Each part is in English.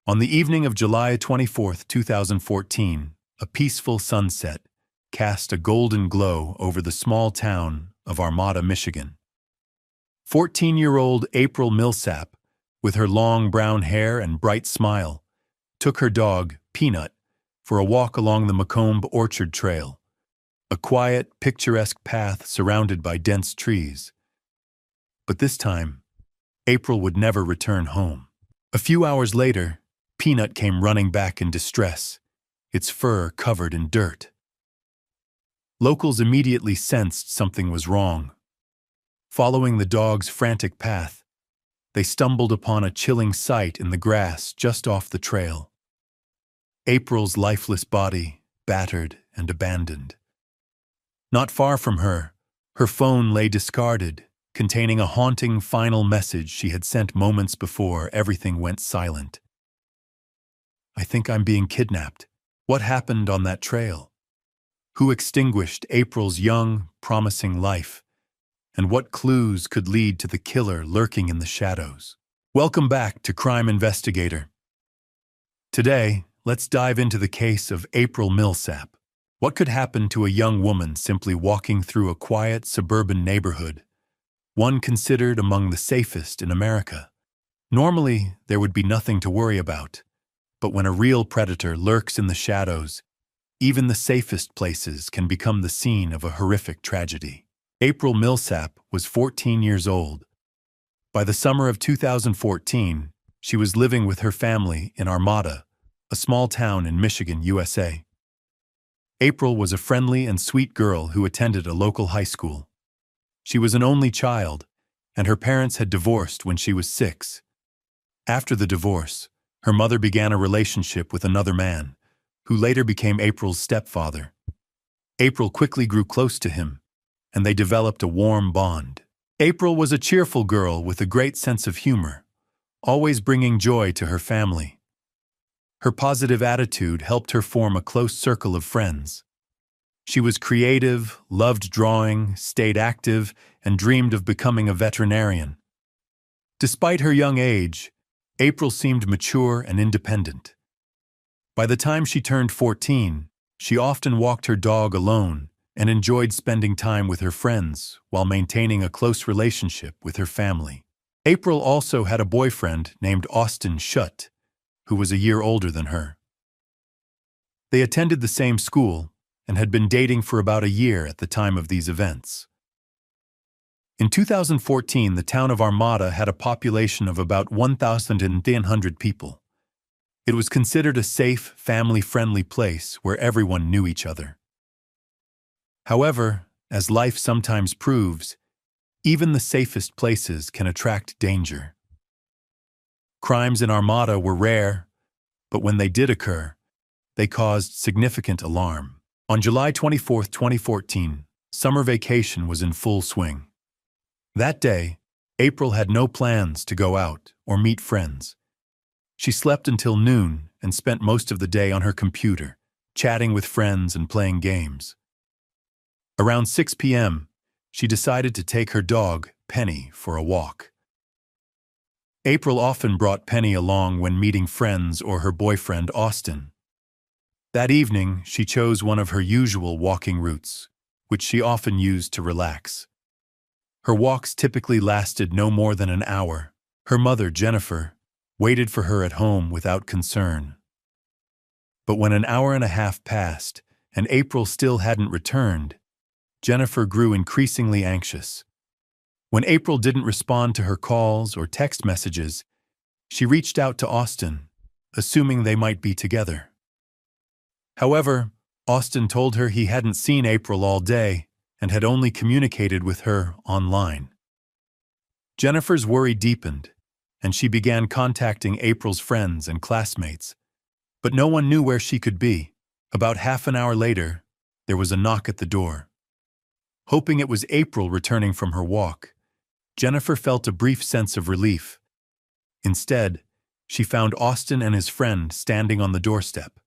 On the evening of July 24th, 2014, a peaceful sunset cast a golden glow over the small town of Armada, Michigan. 14-year-old April Millsap, with her long brown hair and bright smile, took her dog, Peanut, for a walk along the Macomb Orchard Trail, a quiet, picturesque path surrounded by dense trees. But this time, April would never return home. A few hours later, Peanut came running back in distress, its fur covered in dirt. Locals immediately sensed something was wrong. Following the dog's frantic path, they stumbled upon a chilling sight in the grass just off the trail. April's lifeless body, battered and abandoned. Not far from her, her phone lay discarded, containing a haunting final message she had sent moments before everything went silent. "I think I'm being kidnapped. What happened on that trail? Who extinguished April's young, promising life? And what clues could lead to the killer lurking in the shadows?" Welcome back to Crime Investigator. Today, let's dive into the case of April Millsap. What could happen to a young woman simply walking through a quiet suburban neighborhood, one considered among the safest in America? Normally, there would be nothing to worry about, but when a real predator lurks in the shadows, even the safest places can become the scene of a horrific tragedy. April Millsap was 14 years old. By the summer of 2014, she was living with her family in Armada, a small town in Michigan, USA. April was a friendly and sweet girl who attended a local high school. She was an only child, and her parents had divorced when she was 6. After the divorce, her mother began a relationship with another man, who later became April's stepfather. April quickly grew close to him, and they developed a warm bond. April was a cheerful girl with a great sense of humor, always bringing joy to her family. Her positive attitude helped her form a close circle of friends. She was creative, loved drawing, stayed active, and dreamed of becoming a veterinarian. Despite her young age, April seemed mature and independent. By the time she turned 14, she often walked her dog alone and enjoyed spending time with her friends while maintaining a close relationship with her family. April also had a boyfriend named Austin Schutt, who was a year older than her. They attended the same school and had been dating for about a year at the time of these events. In 2014, the town of Armada had a population of about 1,100 people. It was considered a safe, family-friendly place where everyone knew each other. However, as life sometimes proves, even the safest places can attract danger. Crimes in Armada were rare, but when they did occur, they caused significant alarm. On July 24, 2014, summer vacation was in full swing. That day, April had no plans to go out or meet friends. She slept until noon and spent most of the day on her computer, chatting with friends and playing games. Around 6 p.m., she decided to take her dog, Penny, for a walk. April often brought Penny along when meeting friends or her boyfriend, Austin. That evening, she chose one of her usual walking routes, which she often used to relax. Her walks typically lasted no more than an hour. Her mother, Jennifer, waited for her at home without concern. But when an hour and a half passed and April still hadn't returned, Jennifer grew increasingly anxious. When April didn't respond to her calls or text messages, she reached out to Austin, assuming they might be together. However, Austin told her he hadn't seen April all day and had only communicated with her online. Jennifer's worry deepened, and she began contacting April's friends and classmates, but no one knew where she could be. About half an hour later, there was a knock at the door. Hoping it was April returning from her walk, Jennifer felt a brief sense of relief. Instead, she found Austin and his friend standing on the doorstep.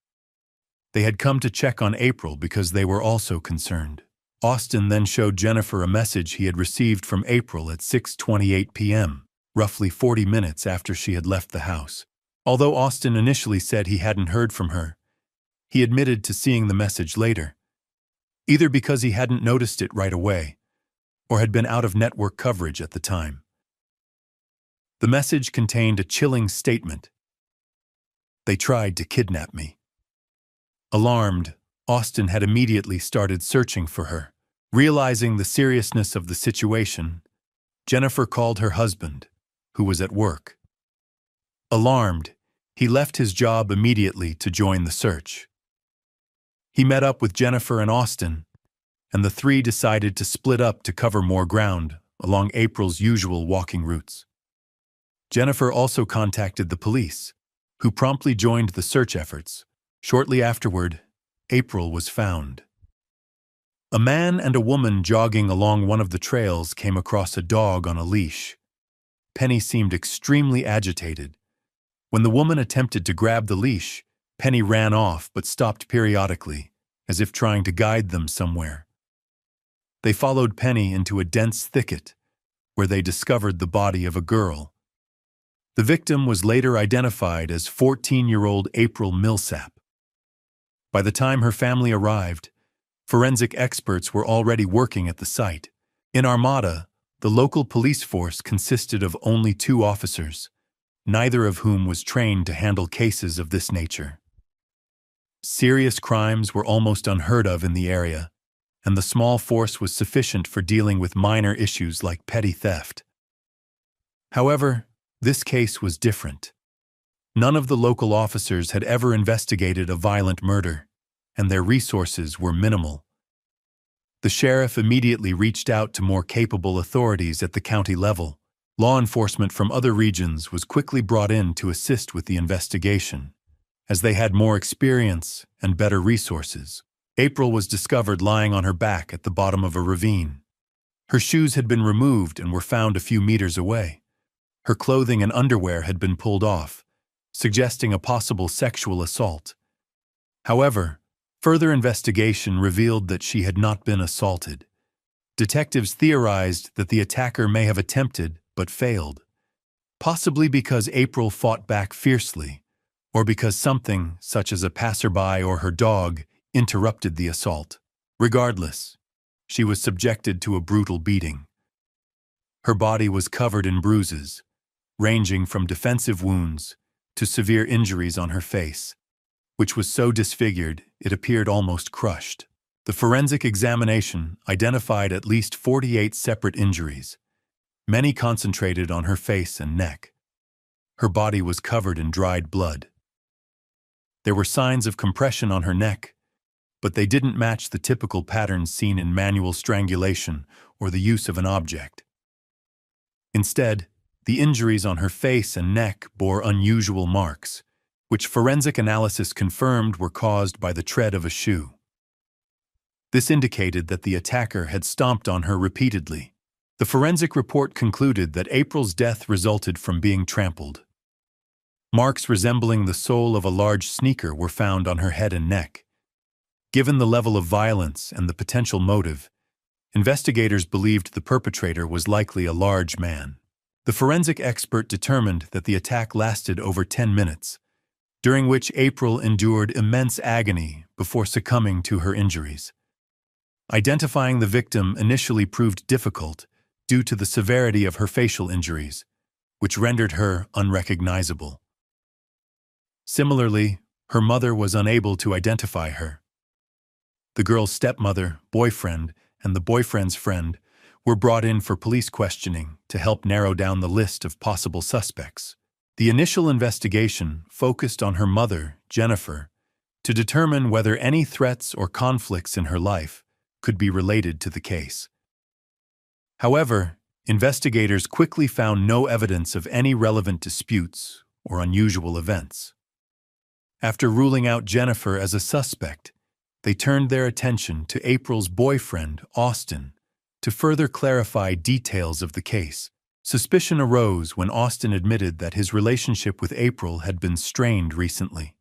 They had come to check on April because they were also concerned. Austin then showed Jennifer a message he had received from April at 6:28 p.m., roughly 40 minutes after she had left the house. Although Austin initially said he hadn't heard from her, he admitted to seeing the message later, either because he hadn't noticed it right away or had been out of network coverage at the time. The message contained a chilling statement. "They tried to kidnap me." Alarmed, Austin had immediately started searching for her. Realizing the seriousness of the situation, Jennifer called her husband, who was at work. Alarmed, he left his job immediately to join the search. He met up with Jennifer and Austin, and the three decided to split up to cover more ground along April's usual walking routes. Jennifer also contacted the police, who promptly joined the search efforts. Shortly afterward, April was found. A man and a woman jogging along one of the trails came across a dog on a leash. Penny seemed extremely agitated. When the woman attempted to grab the leash, Penny ran off but stopped periodically, as if trying to guide them somewhere. They followed Penny into a dense thicket, where they discovered the body of a girl. The victim was later identified as 14-year-old April Millsap. By the time her family arrived, forensic experts were already working at the site. In Armada, the local police force consisted of only 2 officers, neither of whom was trained to handle cases of this nature. Serious crimes were almost unheard of in the area, and the small force was sufficient for dealing with minor issues like petty theft. However, this case was different. None of the local officers had ever investigated a violent murder, and their resources were minimal. The sheriff immediately reached out to more capable authorities at the county level. Law enforcement from other regions was quickly brought in to assist with the investigation, as they had more experience and better resources. April was discovered lying on her back at the bottom of a ravine. Her shoes had been removed and were found a few meters away. Her clothing and underwear had been pulled off, suggesting a possible sexual assault. However, further investigation revealed that she had not been assaulted. Detectives theorized that the attacker may have attempted but failed, possibly because April fought back fiercely, or because something, such as a passerby or her dog, interrupted the assault. Regardless, she was subjected to a brutal beating. Her body was covered in bruises, ranging from defensive wounds to severe injuries on her face, which was so disfigured it appeared almost crushed. The forensic examination identified at least 48 separate injuries, many concentrated on her face and neck. Her body was covered in dried blood. There were signs of compression on her neck, but they didn't match the typical patterns seen in manual strangulation or the use of an object. Instead, the injuries on her face and neck bore unusual marks, which forensic analysis confirmed were caused by the tread of a shoe. This indicated that the attacker had stomped on her repeatedly. The forensic report concluded that April's death resulted from being trampled. Marks resembling the sole of a large sneaker were found on her head and neck. Given the level of violence and the potential motive, investigators believed the perpetrator was likely a large man. The forensic expert determined that the attack lasted over 10 minutes, during which April endured immense agony before succumbing to her injuries. Identifying the victim initially proved difficult due to the severity of her facial injuries, which rendered her unrecognizable. Similarly, her mother was unable to identify her. The girl's stepmother, boyfriend, and the boyfriend's friend were brought in for police questioning to help narrow down the list of possible suspects. The initial investigation focused on her mother, Jennifer, to determine whether any threats or conflicts in her life could be related to the case. However, investigators quickly found no evidence of any relevant disputes or unusual events. After ruling out Jennifer as a suspect, they turned their attention to April's boyfriend, Austin, to further clarify details of the case. Suspicion arose when Austin admitted that his relationship with April had been strained recently.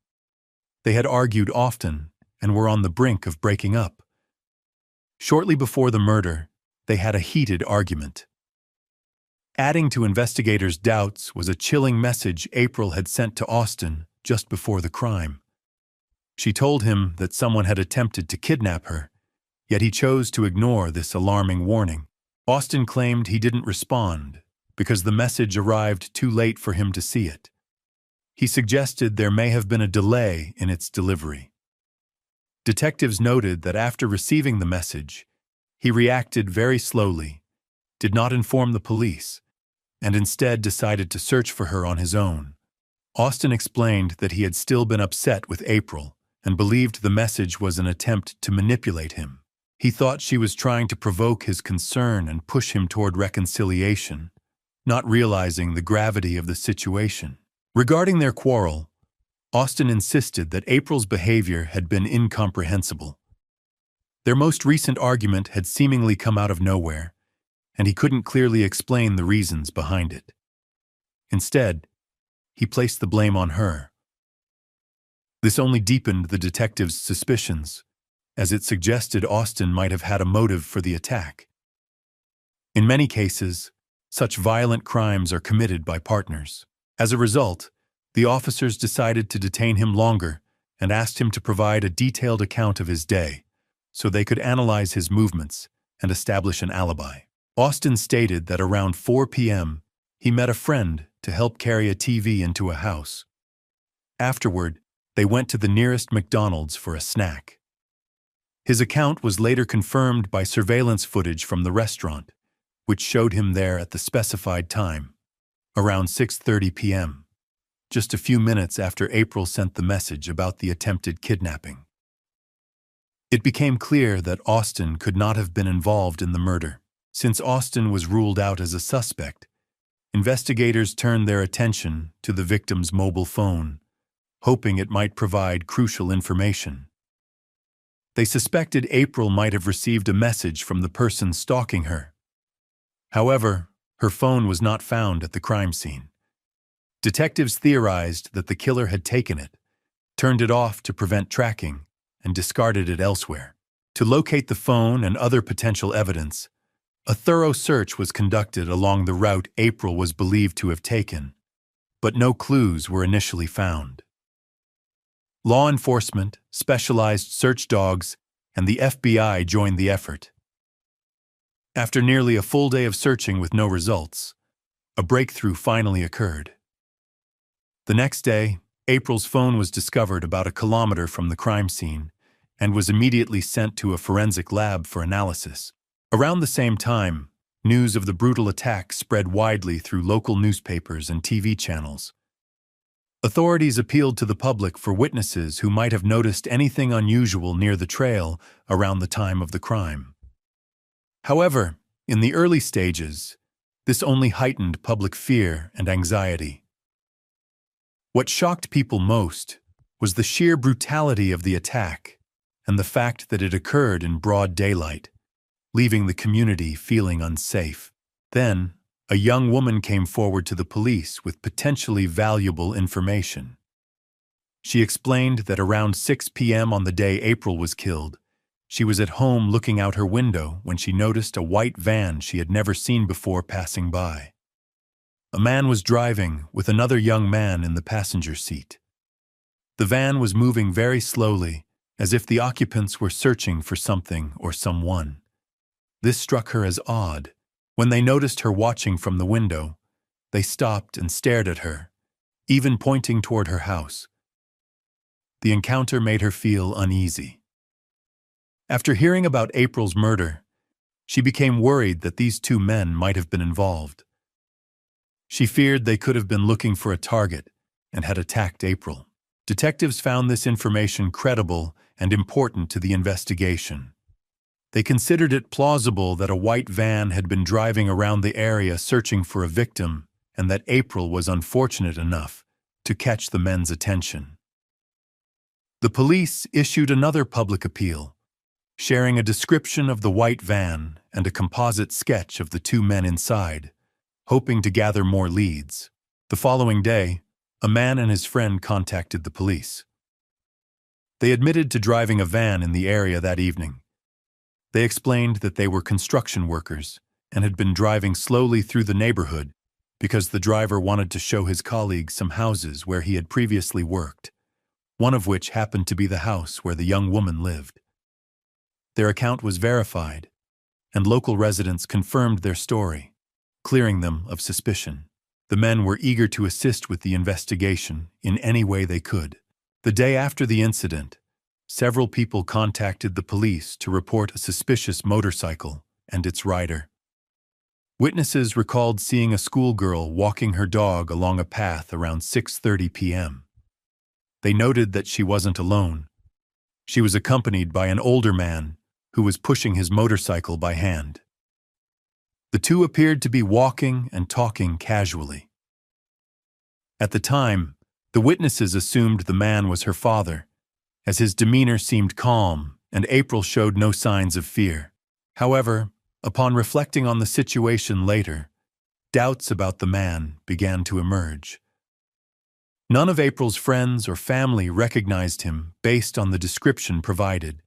They had argued often and were on the brink of breaking up. Shortly before the murder, they had a heated argument. Adding to investigators' doubts was a chilling message April had sent to Austin just before the crime. She told him that someone had attempted to kidnap her, yet he chose to ignore this alarming warning. Austin claimed he didn't respond because the message arrived too late for him to see it. He suggested there may have been a delay in its delivery. Detectives noted that after receiving the message, he reacted very slowly, did not inform the police, and instead decided to search for her on his own. Austin explained that he had still been upset with April and believed the message was an attempt to manipulate him. He thought she was trying to provoke his concern and push him toward reconciliation, not realizing the gravity of the situation. Regarding their quarrel, Austin insisted that April's behavior had been incomprehensible. Their most recent argument had seemingly come out of nowhere, and he couldn't clearly explain the reasons behind it. Instead, he placed the blame on her. This only deepened the detective's suspicions, as it suggested Austin might have had a motive for the attack. In many cases, such violent crimes are committed by partners. As a result, the officers decided to detain him longer and asked him to provide a detailed account of his day, so they could analyze his movements and establish an alibi. Austin stated that around 4 p.m., he met a friend to help carry a TV into a house. Afterward, they went to the nearest McDonald's for a snack. His account was later confirmed by surveillance footage from the restaurant, which showed him there at the specified time, around 6:30 p.m., just a few minutes after April sent the message about the attempted kidnapping. It became clear that Austin could not have been involved in the murder. Since Austin was ruled out as a suspect, investigators turned their attention to the victim's mobile phone, hoping it might provide crucial information. They suspected April might have received a message from the person stalking her. However, her phone was not found at the crime scene. Detectives theorized that the killer had taken it, turned it off to prevent tracking, and discarded it elsewhere. To locate the phone and other potential evidence, a thorough search was conducted along the route April was believed to have taken, but no clues were initially found. Law enforcement, specialized search dogs, and the FBI joined the effort. After nearly a full day of searching with no results, a breakthrough finally occurred. The next day, April's phone was discovered about a kilometer from the crime scene and was immediately sent to a forensic lab for analysis. Around the same time, news of the brutal attack spread widely through local newspapers and TV channels. Authorities appealed to the public for witnesses who might have noticed anything unusual near the trail around the time of the crime. However, in the early stages, this only heightened public fear and anxiety. What shocked people most was the sheer brutality of the attack and the fact that it occurred in broad daylight, leaving the community feeling unsafe. Then, a young woman came forward to the police with potentially valuable information. She explained that around 6 p.m. on the day April was killed, she was at home looking out her window when she noticed a white van she had never seen before passing by. A man was driving with another young man in the passenger seat. The van was moving very slowly, as if the occupants were searching for something or someone. This struck her as odd. When they noticed her watching from the window, they stopped and stared at her, even pointing toward her house. The encounter made her feel uneasy. After hearing about April's murder, she became worried that these two men might have been involved. She feared they could have been looking for a target and had attacked April. Detectives found this information credible and important to the investigation. They considered it plausible that a white van had been driving around the area searching for a victim and that April was unfortunate enough to catch the men's attention. The police issued another public appeal, sharing a description of the white van and a composite sketch of the two men inside, hoping to gather more leads. The following day, a man and his friend contacted the police. They admitted to driving a van in the area that evening. They explained that they were construction workers and had been driving slowly through the neighborhood because the driver wanted to show his colleagues some houses where he had previously worked, one of which happened to be the house where the young woman lived. Their account was verified, and local residents confirmed their story, clearing them of suspicion. The men were eager to assist with the investigation in any way they could. The day after the incident, several people contacted the police to report a suspicious motorcycle and its rider. Witnesses recalled seeing a schoolgirl walking her dog along a path around 6:30 p.m. They noted that she wasn't alone. She was accompanied by an older man who was pushing his motorcycle by hand. The two appeared to be walking and talking casually. At the time, the witnesses assumed the man was her father, as his demeanor seemed calm and April showed no signs of fear. However, upon reflecting on the situation later, doubts about the man began to emerge. None of April's friends or family recognized him based on the description provided,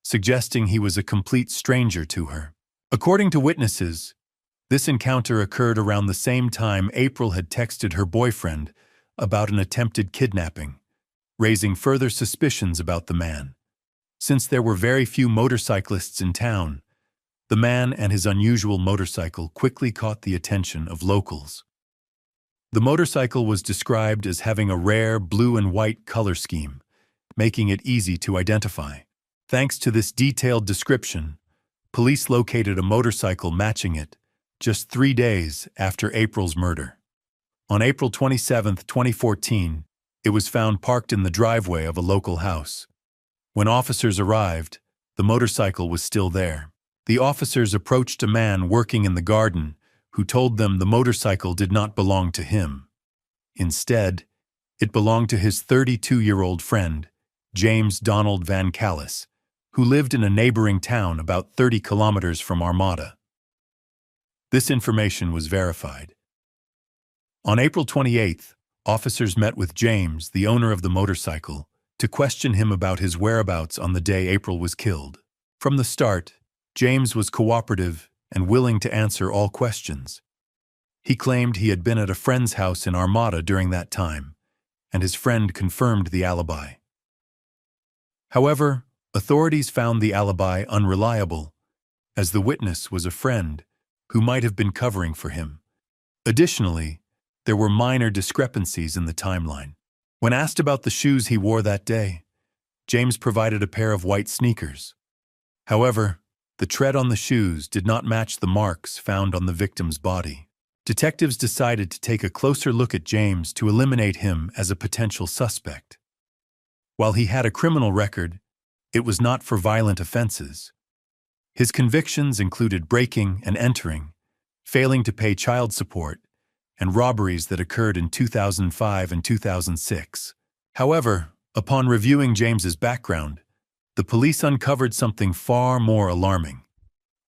suggesting he was a complete stranger to her. According to witnesses, this encounter occurred around the same time April had texted her boyfriend about an attempted kidnapping, raising further suspicions about the man. Since there were very few motorcyclists in town, the man and his unusual motorcycle quickly caught the attention of locals. The motorcycle was described as having a rare blue and white color scheme, making it easy to identify. Thanks to this detailed description, police located a motorcycle matching it just 3 days after April's murder. On April 27, 2014, it was found parked in the driveway of a local house. When officers arrived, the motorcycle was still there. The officers approached a man working in the garden who told them the motorcycle did not belong to him. Instead, it belonged to his 32-year-old friend, James Donald Van Callis, who lived in a neighboring town about 30 kilometers from Armada. This information was verified. On April 28th, officers met with James, the owner of the motorcycle, to question him about his whereabouts on the day April was killed. From the start, James was cooperative and willing to answer all questions. He claimed he had been at a friend's house in Armada during that time, and his friend confirmed the alibi. However, authorities found the alibi unreliable, as the witness was a friend who might have been covering for him. Additionally, there were minor discrepancies in the timeline. When asked about the shoes he wore that day, James provided a pair of white sneakers. However, the tread on the shoes did not match the marks found on the victim's body. Detectives decided to take a closer look at James to eliminate him as a potential suspect. While he had a criminal record, it was not for violent offenses. His convictions included breaking and entering, failing to pay child support, and robberies that occurred in 2005 and 2006. However, upon reviewing James's background, the police uncovered something far more alarming.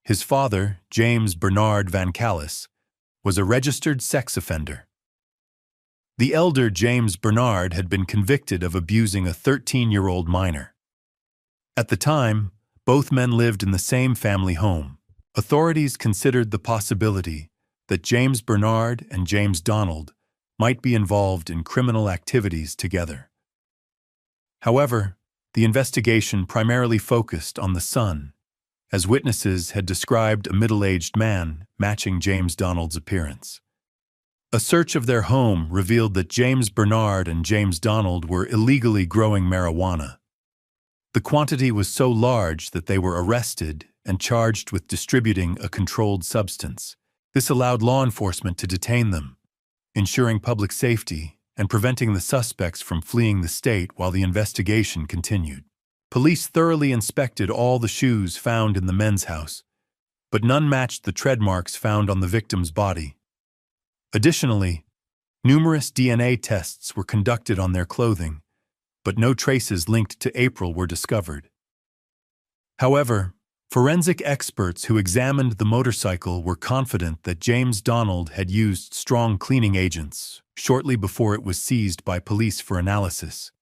His father, James Bernard Van Callis, was a registered sex offender. The elder James Bernard had been convicted of abusing a 13-year-old minor. At the time, both men lived in the same family home. Authorities considered the possibility that James Bernard and James Donald might be involved in criminal activities together. However, the investigation primarily focused on the son, as witnesses had described a middle-aged man matching James Donald's appearance. A search of their home revealed that James Bernard and James Donald were illegally growing marijuana. The quantity was so large that they were arrested and charged with distributing a controlled substance. This allowed law enforcement to detain them, ensuring public safety and preventing the suspects from fleeing the state while the investigation continued. Police thoroughly inspected all the shoes found in the men's house, but none matched the tread marks found on the victim's body. Additionally, numerous DNA tests were conducted on their clothing, but no traces linked to April were discovered. However, forensic experts who examined the motorcycle were confident that James Donald had used strong cleaning agents shortly before it was seized by police for analysis.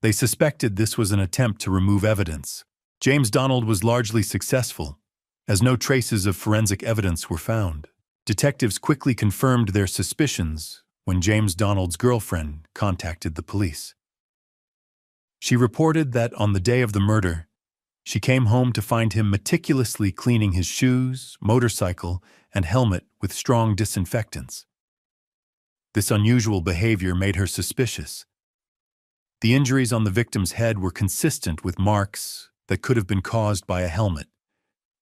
They suspected this was an attempt to remove evidence. James Donald was largely successful. As no traces of forensic evidence were found, detectives quickly confirmed their suspicions when James Donald's girlfriend contacted the police. She reported that on the day of the murder, she came home to find him meticulously cleaning his shoes, motorcycle, and helmet with strong disinfectants. This unusual behavior made her suspicious. The injuries on the victim's head were consistent with marks that could have been caused by a helmet,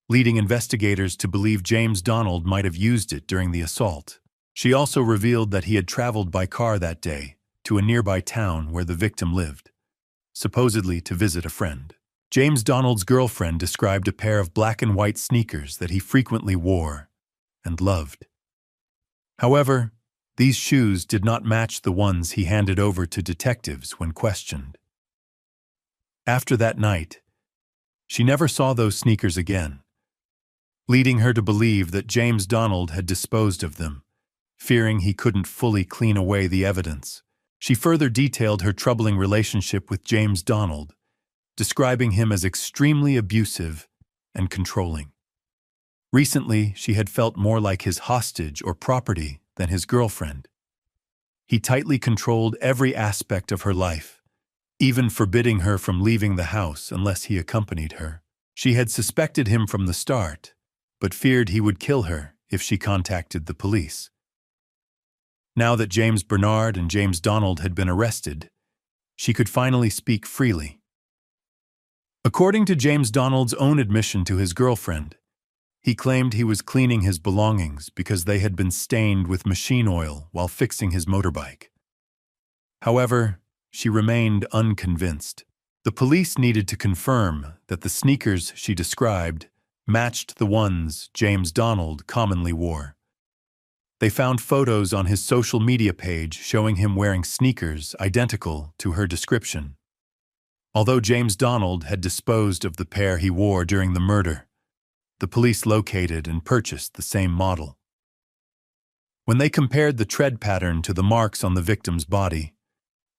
leading investigators to believe James Donald might have used it during the assault. She also revealed that he had traveled by car that day to a nearby town where the victim lived, supposedly to visit a friend. James Donald's girlfriend described a pair of black and white sneakers that he frequently wore and loved. However, these shoes did not match the ones he handed over to detectives when questioned. After that night, she never saw those sneakers again, leading her to believe that James Donald had disposed of them, fearing he couldn't fully clean away the evidence. She further detailed her troubling relationship with James Donald, describing him as extremely abusive and controlling. Recently, she had felt more like his hostage or property than his girlfriend. He tightly controlled every aspect of her life, even forbidding her from leaving the house unless he accompanied her. She had suspected him from the start, but feared he would kill her if she contacted the police. Now that James Bernard and James Donald had been arrested, she could finally speak freely. According to James Donald's own admission to his girlfriend, he claimed he was cleaning his belongings because they had been stained with machine oil while fixing his motorbike. However, she remained unconvinced. The police needed to confirm that the sneakers she described matched the ones James Donald commonly wore. They found photos on his social media page showing him wearing sneakers identical to her description. Although James Donald had disposed of the pair he wore during the murder, the police located and purchased the same model. When they compared the tread pattern to the marks on the victim's body,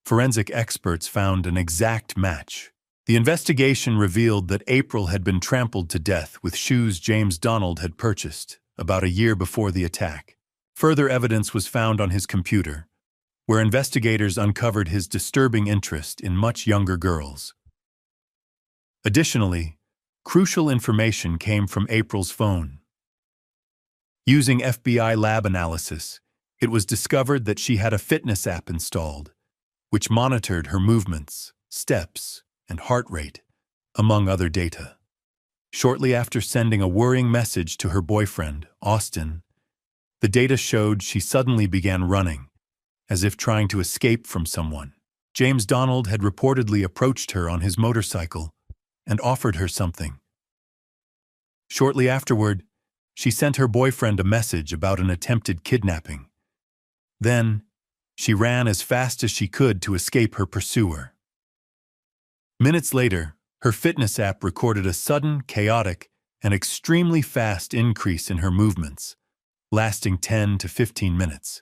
forensic experts found an exact match. The investigation revealed that April had been trampled to death with shoes James Donald had purchased about a year before the attack. Further evidence was found on his computer, where investigators uncovered his disturbing interest in much younger girls. Additionally, crucial information came from April's phone. Using FBI lab analysis, it was discovered that she had a fitness app installed, which monitored her movements, steps, and heart rate, among other data. Shortly after sending a worrying message to her boyfriend, Austin, the data showed she suddenly began running, as if trying to escape from someone. James Donald had reportedly approached her on his motorcycle and offered her something. Shortly afterward, she sent her boyfriend a message about an attempted kidnapping. Then, she ran as fast as she could to escape her pursuer. Minutes later, her fitness app recorded a sudden, chaotic, and extremely fast increase in her movements, lasting 10 to 15 minutes.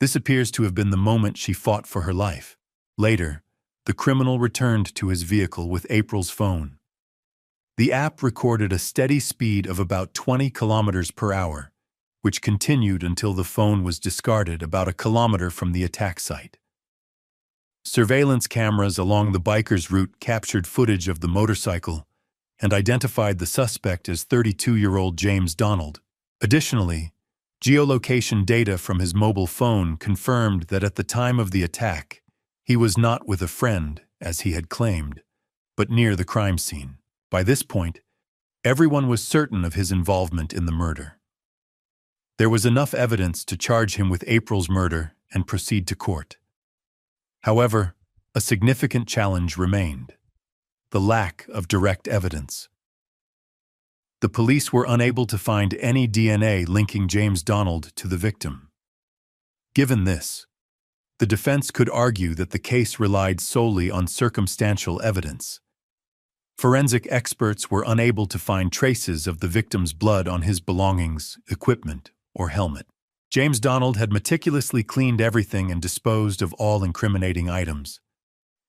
This appears to have been the moment she fought for her life. Later, the criminal returned to his vehicle with April's phone. The app recorded a steady speed of about 20 kilometers per hour, which continued until the phone was discarded about a kilometer from the attack site. Surveillance cameras along the biker's route captured footage of the motorcycle and identified the suspect as 32-year-old James Donald. Additionally, geolocation data from his mobile phone confirmed that at the time of the attack, he was not with a friend, as he had claimed, but near the crime scene. By this point, everyone was certain of his involvement in the murder. There was enough evidence to charge him with April's murder and proceed to court. However, a significant challenge remained: the lack of direct evidence. The police were unable to find any DNA linking James Donald to the victim. Given this, the defense could argue that the case relied solely on circumstantial evidence. Forensic experts were unable to find traces of the victim's blood on his belongings, equipment, or helmet. James Donald had meticulously cleaned everything and disposed of all incriminating items.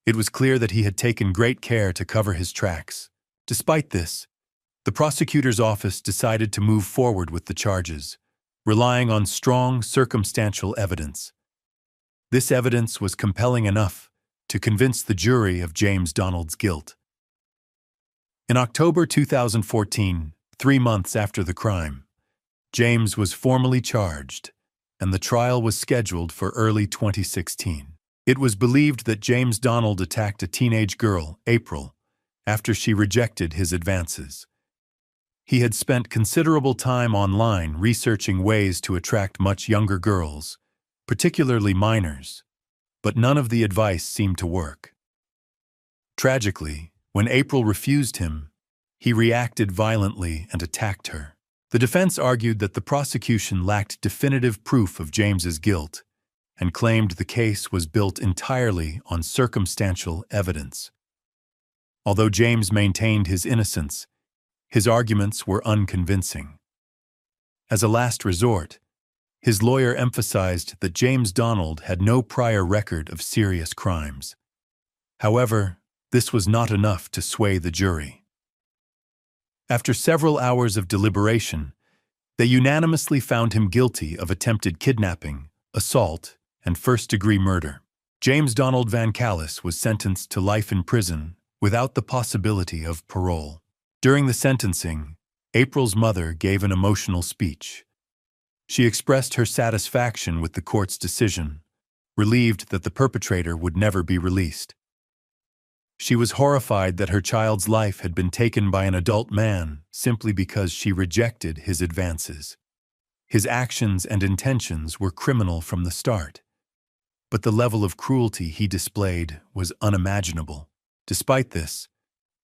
It was clear that he had taken great care to cover his tracks. Despite this, The prosecutor's office decided to move forward with the charges, relying on strong circumstantial evidence. This evidence was compelling enough to convince the jury of James Donald's guilt. In October 2014, 3 months after the crime, James was formally charged, and the trial was scheduled for early 2016. It was believed that James Donald attacked a teenage girl, April, after she rejected his advances. He had spent considerable time online researching ways to attract much younger girls, particularly minors, but none of the advice seemed to work. Tragically, when April refused him, he reacted violently and attacked her. The defense argued that the prosecution lacked definitive proof of James's guilt and claimed the case was built entirely on circumstantial evidence. Although James maintained his innocence, his arguments were unconvincing. As a last resort, his lawyer emphasized that James Donald had no prior record of serious crimes. However, this was not enough to sway the jury. After several hours of deliberation, they unanimously found him guilty of attempted kidnapping, assault, and first-degree murder. James Donald Van Callis was sentenced to life in prison without the possibility of parole. During the sentencing, April's mother gave an emotional speech. She expressed her satisfaction with the court's decision, relieved that the perpetrator would never be released. She was horrified that her child's life had been taken by an adult man simply because she rejected his advances. His actions and intentions were criminal from the start, but the level of cruelty he displayed was unimaginable. Despite this,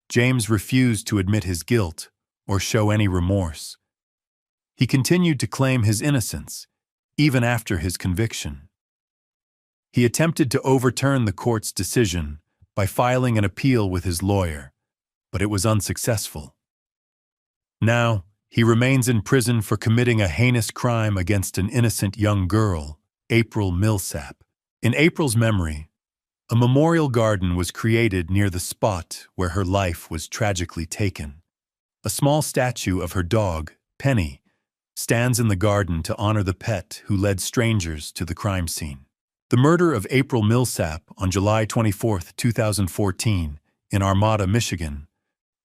James refused to admit his guilt or show any remorse. He continued to claim his innocence, even after his conviction. He attempted to overturn the court's decision by filing an appeal with his lawyer, but it was unsuccessful. Now, he remains in prison for committing a heinous crime against an innocent young girl, April Millsap. In April's memory, a memorial garden was created near the spot where her life was tragically taken. A small statue of her dog, Penny, stands in the garden to honor the pet who led strangers to the crime scene. The murder of April Millsap on July 24, 2014, in Armada, Michigan,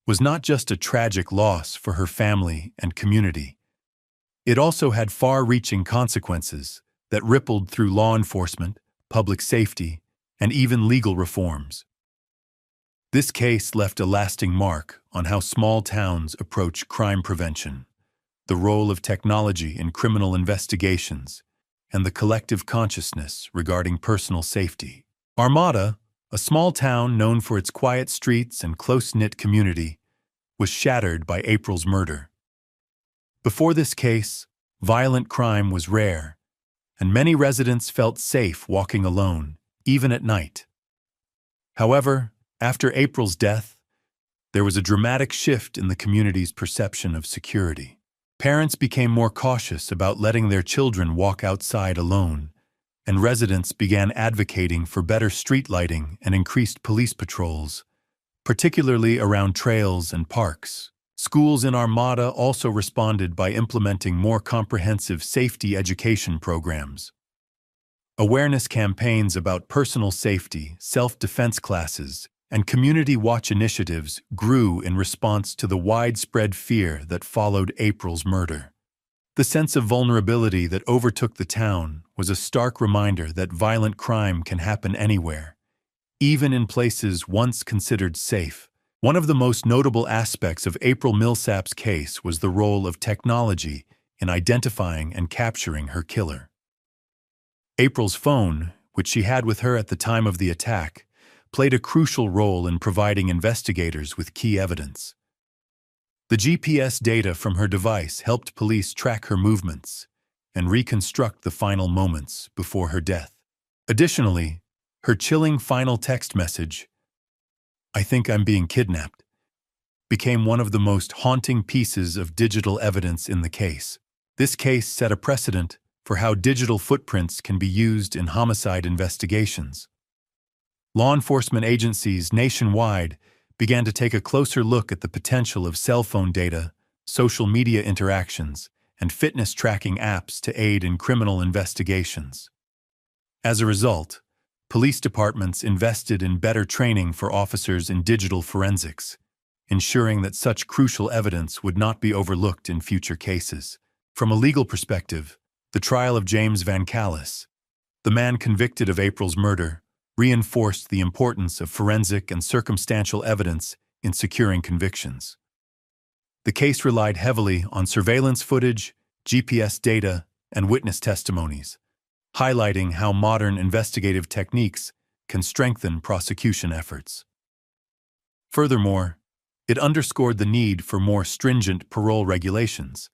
was not just a tragic loss for her family and community. It also had far-reaching consequences that rippled through law enforcement, public safety, and even legal reforms. This case left a lasting mark on how small towns approach crime prevention, the role of technology in criminal investigations, and the collective consciousness regarding personal safety. Armada, a small town known for its quiet streets and close-knit community, was shattered by April's murder. Before this case, violent crime was rare, and many residents felt safe walking alone, even at night. However, after April's death, there was a dramatic shift in the community's perception of security. Parents became more cautious about letting their children walk outside alone, and residents began advocating for better street lighting and increased police patrols, particularly around trails and parks. Schools in Armada also responded by implementing more comprehensive safety education programs. Awareness campaigns about personal safety, self-defense classes, and community watch initiatives grew in response to the widespread fear that followed April's murder. The sense of vulnerability that overtook the town was a stark reminder that violent crime can happen anywhere, even in places once considered safe. One of the most notable aspects of April Millsap's case was the role of technology in identifying and capturing her killer. April's phone, which she had with her at the time of the attack, played a crucial role in providing investigators with key evidence. The GPS data from her device helped police track her movements and reconstruct the final moments before her death. Additionally, her chilling final text message, "I think I'm being kidnapped," became one of the most haunting pieces of digital evidence in the case. This case set a precedent for how digital footprints can be used in homicide investigations. Law enforcement agencies nationwide began to take a closer look at the potential of cell phone data, social media interactions, and fitness tracking apps to aid in criminal investigations. As a result, police departments invested in better training for officers in digital forensics, ensuring that such crucial evidence would not be overlooked in future cases. From a legal perspective, the trial of James Van Callis, the man convicted of April's murder, reinforced the importance of forensic and circumstantial evidence in securing convictions. The case relied heavily on surveillance footage, GPS data, and witness testimonies, highlighting how modern investigative techniques can strengthen prosecution efforts. Furthermore, it underscored the need for more stringent parole regulations,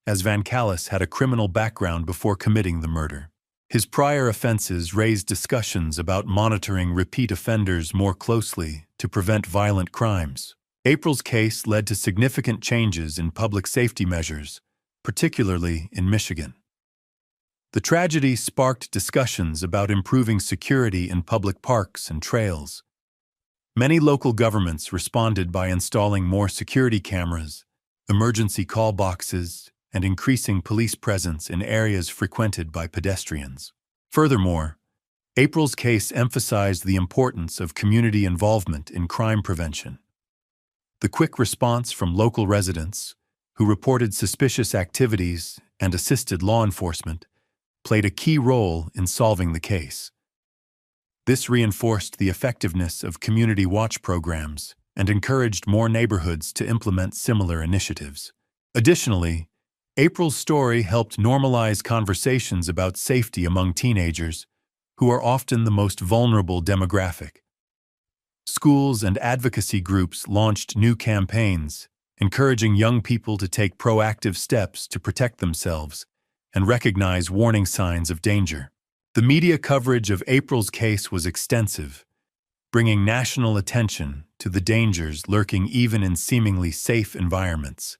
as Van Callis had a criminal background before committing the murder. His prior offenses raised discussions about monitoring repeat offenders more closely to prevent violent crimes. April's case led to significant changes in public safety measures, particularly in Michigan. The tragedy sparked discussions about improving security in public parks and trails. Many local governments responded by installing more security cameras, emergency call boxes, and increasing police presence in areas frequented by pedestrians. Furthermore, April's case emphasized the importance of community involvement in crime prevention. The quick response from local residents, who reported suspicious activities and assisted law enforcement, played a key role in solving the case. This reinforced the effectiveness of community watch programs and encouraged more neighborhoods to implement similar initiatives. Additionally, April's story helped normalize conversations about safety among teenagers, who are often the most vulnerable demographic. Schools and advocacy groups launched new campaigns, encouraging young people to take proactive steps to protect themselves and recognize warning signs of danger. The media coverage of April's case was extensive, bringing national attention to the dangers lurking even in seemingly safe environments.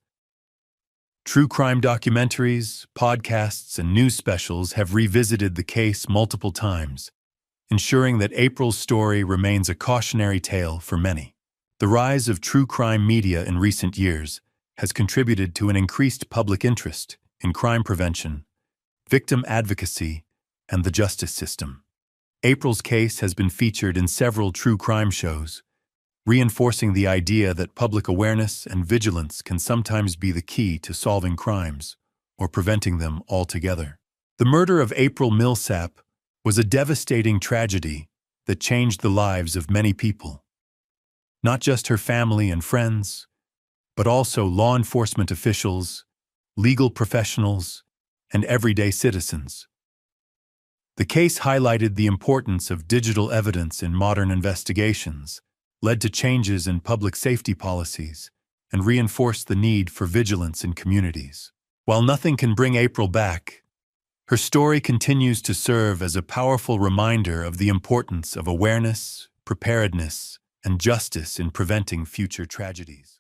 True crime documentaries, podcasts, and news specials have revisited the case multiple times, ensuring that April's story remains a cautionary tale for many. The rise of true crime media in recent years has contributed to an increased public interest in crime prevention, victim advocacy, and the justice system. April's case has been featured in several true crime shows, reinforcing the idea that public awareness and vigilance can sometimes be the key to solving crimes or preventing them altogether. The murder of April Millsap was a devastating tragedy that changed the lives of many people. Not just her family and friends, but also law enforcement officials, legal professionals, and everyday citizens. The case highlighted the importance of digital evidence in modern investigations, led to changes in public safety policies, and reinforced the need for vigilance in communities. While nothing can bring April back, her story continues to serve as a powerful reminder of the importance of awareness, preparedness, and justice in preventing future tragedies.